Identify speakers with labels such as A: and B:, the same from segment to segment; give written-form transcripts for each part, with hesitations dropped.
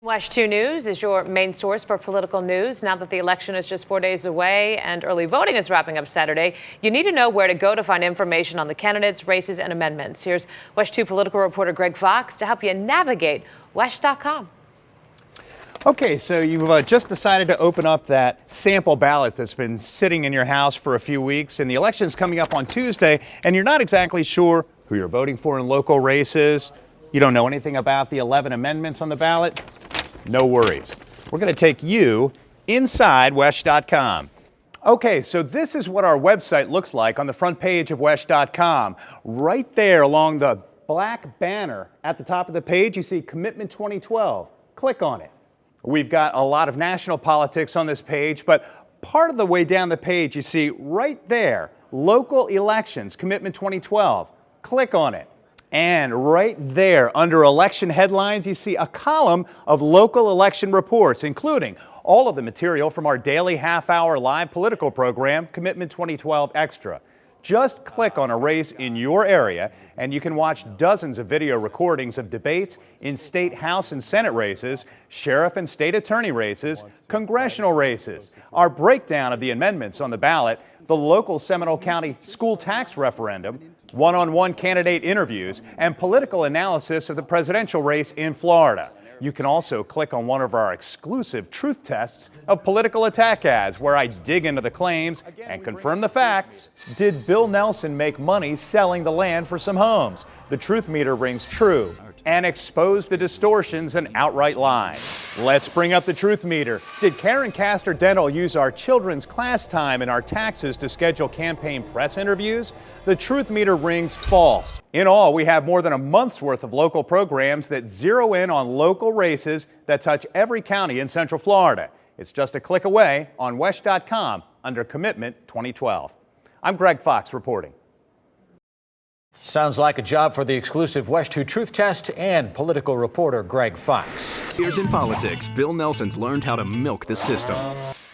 A: WESH 2 News is your main source for political news. Now that the election is just 4 days away and early voting is wrapping up Saturday, you need to know where to go to find information on the candidates, races, and amendments. Here's WESH 2 political reporter Greg Fox to help you navigate WESH.com.
B: Okay, so you've just decided to open up that sample ballot that's been sitting in your house for a few weeks, and the election's coming up on Tuesday, and you're not exactly sure who you're voting for in local races. You don't know anything about the 11 amendments on the ballot. No worries. We're going to take you inside WESH.com. Okay, so this is what our website looks like on the front page of WESH.com. Right there along the black banner at the top of the page, you see Commitment 2012. Click on it. We've got a lot of national politics on this page, but part of the way down the page, you see right there, Local Elections, Commitment 2012. Click on it. And right there, under election headlines, you see a column of local election reports, including all of the material from our daily half-hour live political program, Commitment 2012 Extra. Just click on a race in your area, and you can watch dozens of video recordings of debates in state House and Senate races, sheriff and state attorney races, congressional races, our breakdown of the amendments on the ballot, the local Seminole County school tax referendum, one-on-one candidate interviews, and political analysis of the presidential race in Florida. You can also click on one of our exclusive truth tests of political attack ads, where I dig into the claims and confirm the facts. Did Bill Nelson make money selling the land for some homes? The truth meter rings true. And expose the distortions and outright lies. Let's bring up the truth meter. Did Karen Castor Dental use our children's class time and our taxes to schedule campaign press interviews? The truth meter rings false. In all, we have more than a month's worth of local programs that zero in on local races that touch every county in Central Florida. It's just a click away on WESH.com under Commitment 2012. I'm Greg Fox reporting.
C: Sounds like a job for the exclusive WESH 2 Truth Test and political reporter Greg Fox.
D: Here's in politics, Bill Nelson's learned how to milk the system.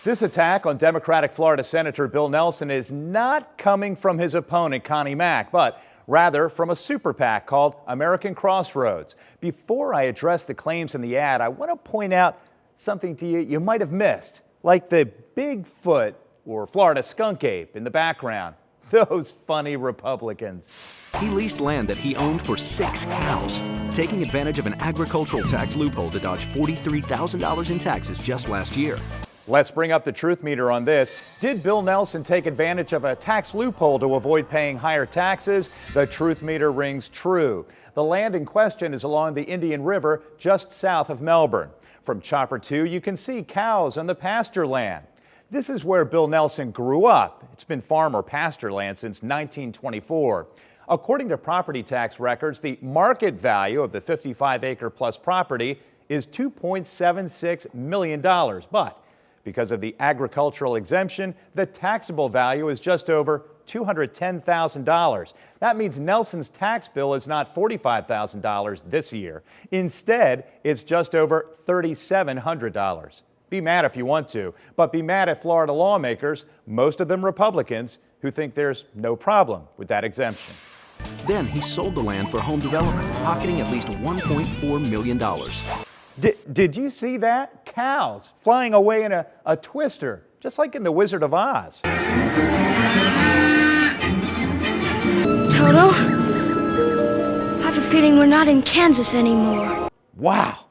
B: This attack on Democratic Florida Senator Bill Nelson is not coming from his opponent, Connie Mack, but rather from a super PAC called American Crossroads. Before I address the claims in the ad, I want to point out something to you might have missed, like the Bigfoot or Florida skunk ape in the background. Those funny Republicans.
D: He leased land that he owned for 6 cows, taking advantage of an agricultural tax loophole to dodge $43,000 in taxes just last year.
B: Let's bring up the truth meter on this. Did Bill Nelson take advantage of a tax loophole to avoid paying higher taxes? The truth meter rings true. The land in question is along the Indian River just south of Melbourne. From Chopper 2, you can see cows on the pasture land. This is where Bill Nelson grew up. It's been farm or pasture land since 1924. According to property tax records, the market value of the 55-acre plus property is $2.76 million. But because of the agricultural exemption, the taxable value is just over $210,000. That means Nelson's tax bill is not $45,000 this year. Instead, it's just over $3,700. Be mad if you want to, but be mad at Florida lawmakers, most of them Republicans, who think there's no problem with that exemption.
D: Then he sold the land for home development, pocketing at least $1.4 million.
B: Did you see that? Cows flying away in a twister, just like in The Wizard of Oz.
E: Toto, I have a feeling we're not in Kansas anymore.
B: Wow.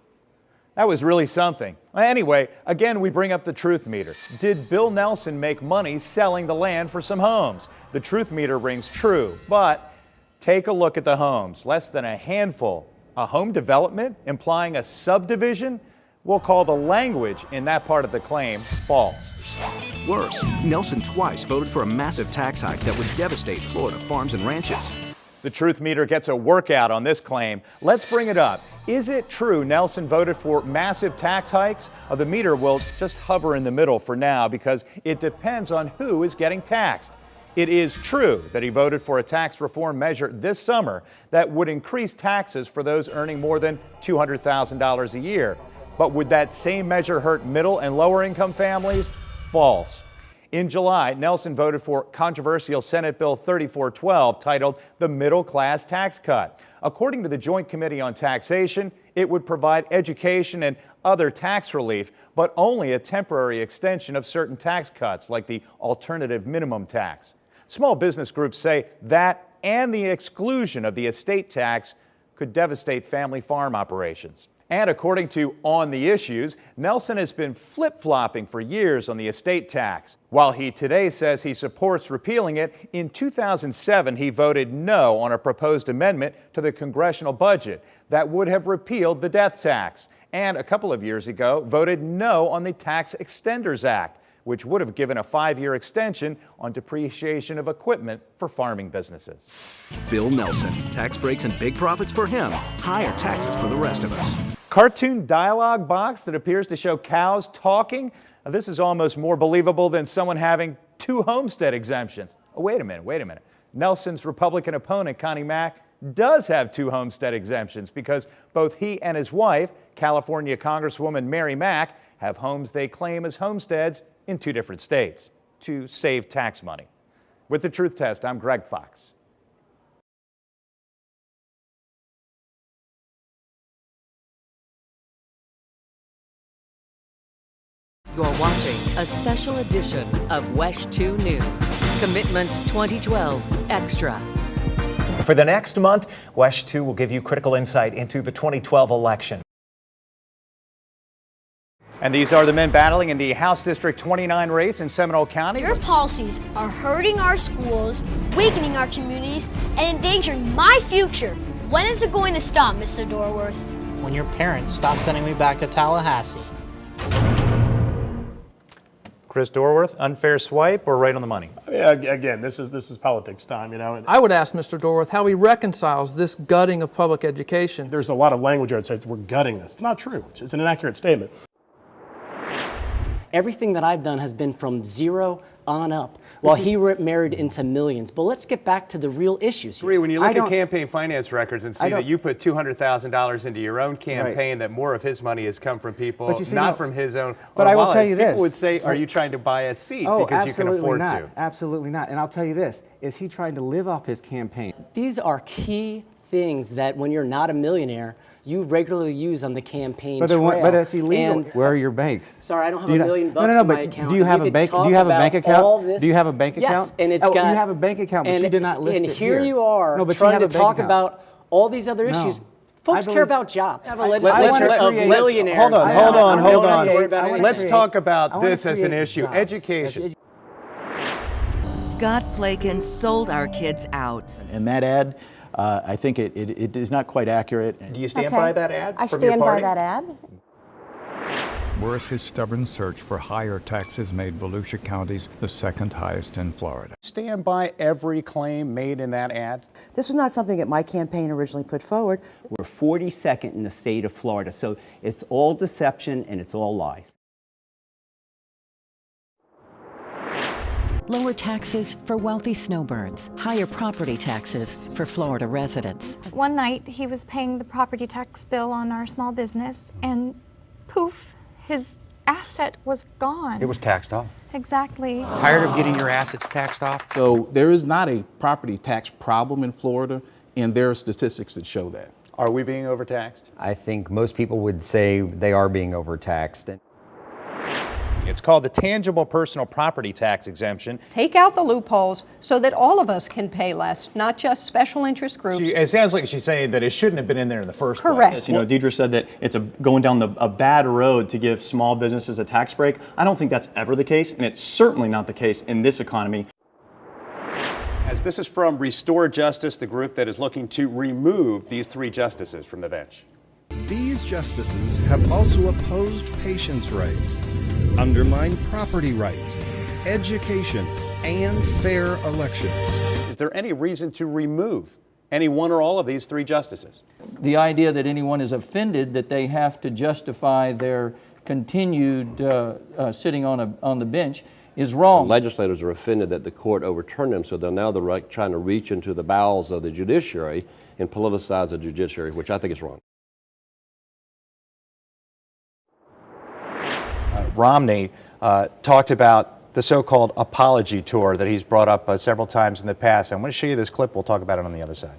B: That was really something. Anyway, again, we bring up the truth meter. Did Bill Nelson make money selling the land for some homes? The truth meter rings true, but take a look at the homes. Less than a handful. A home development implying a subdivision? We'll call the language in that part of the claim false.
D: Worse, Nelson twice voted for a massive tax hike that would devastate Florida farms and ranches.
B: The truth meter gets a workout on this claim. Let's bring it up. Is it true Nelson voted for massive tax hikes? The meter will just hover in the middle for now because it depends on who is getting taxed. It is true that he voted for a tax reform measure this summer that would increase taxes for those earning more than $200,000 a year. But would that same measure hurt middle and lower income families? False. In July, Nelson voted for controversial Senate Bill 3412 titled the Middle Class Tax Cut. According to the Joint Committee on Taxation, it would provide education and other tax relief, but only a temporary extension of certain tax cuts like the alternative minimum tax. Small business groups say that and the exclusion of the estate tax could devastate family farm operations. And according to On the Issues, Nelson has been flip-flopping for years on the estate tax. While he today says he supports repealing it, in 2007 he voted no on a proposed amendment to the congressional budget that would have repealed the death tax. And a couple of years ago voted no on the Tax Extenders Act, which would have given a 5-year extension on depreciation of equipment for farming businesses.
D: Bill Nelson, tax breaks and big profits for him, higher taxes for the rest of us.
B: Cartoon dialogue box that appears to show cows talking. Now, this is almost more believable than someone having 2 homestead exemptions. Oh, wait a minute. Nelson's Republican opponent, Connie Mack, does have 2 homestead exemptions because both he and his wife, California Congresswoman Mary Mack, have homes they claim as homesteads in 2 different states to save tax money. With the Truth Test, I'm Greg Fox.
F: You're watching a special edition of WESH 2 News. Commitment 2012 Extra.
C: For the next month, WESH 2 will give you critical insight into the 2012 election.
B: And these are the men battling in the House District 29 race in Seminole County.
E: Your policies are hurting our schools, weakening our communities, and endangering my future. When is it going to stop, Mr. Dorworth?
G: When your parents stop sending me back to Tallahassee.
B: Chris Dorworth, unfair swipe or right on the money?
H: Again, this is politics time, you know.
I: I would ask Mr. Dorworth how he reconciles this gutting of public education.
H: There's a lot of language that says we're gutting this. It's not true. It's an inaccurate statement.
J: Everything that I've done has been from 0 on up, while he married into millions. But let's get back to the real issues here.
B: When you look at campaign finance records and see that you put $200,000 into your own campaign, that more of his money has come from people, not from his own.
K: But I will tell you this.
B: People would say, are you trying to buy a seat because you can afford to?
K: Absolutely not. And I'll tell you this. Is he trying to live off his campaign?
J: These are key things that when you're not a millionaire, you regularly use on the campaign trail.
K: But it's illegal. Where are your banks?
J: Sorry, I don't have $1 million in my account.
K: Do you have a bank? Do you have a bank account? Do you have a bank account?
J: Yes, and it's got.
K: You have a bank account, but you did not list it here.
J: And here you are trying to talk about all these other issues. Folks care about jobs. Have a legislature of millionaires.
B: Hold on. Let's talk about this as an issue. Education.
F: Scott Plakin sold our kids out.
L: And that ad, I think it is not quite accurate.
B: Do you stand by that ad?
M: I stand by that ad.
N: Worse, his stubborn search for higher taxes made Volusia counties the 2nd highest in Florida.
B: Stand by every claim made in that ad?
M: This was not something that my campaign originally put forward.
K: We're 42nd in the state of Florida, so it's all deception and it's all lies.
F: Lower taxes for wealthy snowbirds, higher property taxes for Florida residents.
O: One night he was paying the property tax bill on our small business and poof, his asset was gone.
P: It was taxed off.
O: Exactly.
P: Tired of getting your assets taxed off?
L: So there is not a property tax problem in Florida, and there are statistics that show that.
B: Are we being overtaxed?
P: I think most people would say they are being overtaxed.
B: It's called the tangible personal property tax exemption.
M: Take out the loopholes so that all of us can pay less, not just special interest groups.
B: It sounds like she's saying that it shouldn't have been in there in the first place.
M: Correct.
H: You know, Deidre said that it's going down a bad road to give small businesses a tax break. I don't think that's ever the case, and it's certainly not the case in this economy.
B: As this is from Restore Justice, the group that is looking to remove these 3 justices from the bench.
Q: These justices have also opposed patients' rights, undermined property rights, education, and fair elections.
B: Is there any reason to remove any one or all of these 3 justices?
R: The idea that anyone is offended that they have to justify their continued sitting on the bench is wrong.
S: Legislators are offended that the court overturned them, so they're trying to reach into the bowels of the judiciary and politicize the judiciary, which I think is wrong.
B: Romney talked about the so-called apology tour that he's brought up several times in the past. I'm going to show you this clip. We'll talk about it on the other side.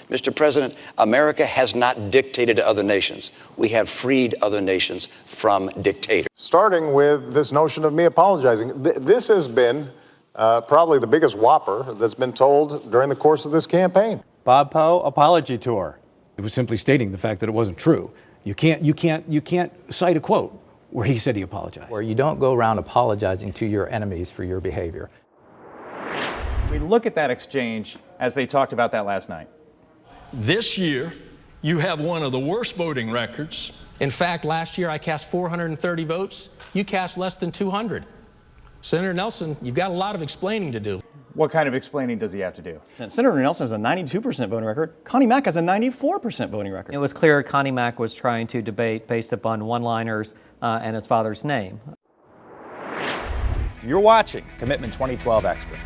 T: Mr. President, America has not dictated to other nations. We have freed other nations from dictators.
U: Starting with this notion of me apologizing. This has been probably the biggest whopper that's been told during the course of this campaign.
B: Bob Poe, apology tour.
V: It was simply stating the fact that it wasn't true. You can't cite a quote where he said he apologized.
W: Where you don't go around apologizing to your enemies for your behavior.
B: We look at that exchange as they talked about that last night.
X: This year, you have one of the worst voting records. In fact, last year I cast 430 votes. You cast less than 200. Senator Nelson, you've got a lot of explaining to do.
B: What kind of explaining does he have to do?
H: Senator Nelson has a 92% voting record. Connie Mack has a 94% voting record.
Y: It was clear Connie Mack was trying to debate based upon one-liners and his father's name.
B: You're watching Commitment 2012 Extra.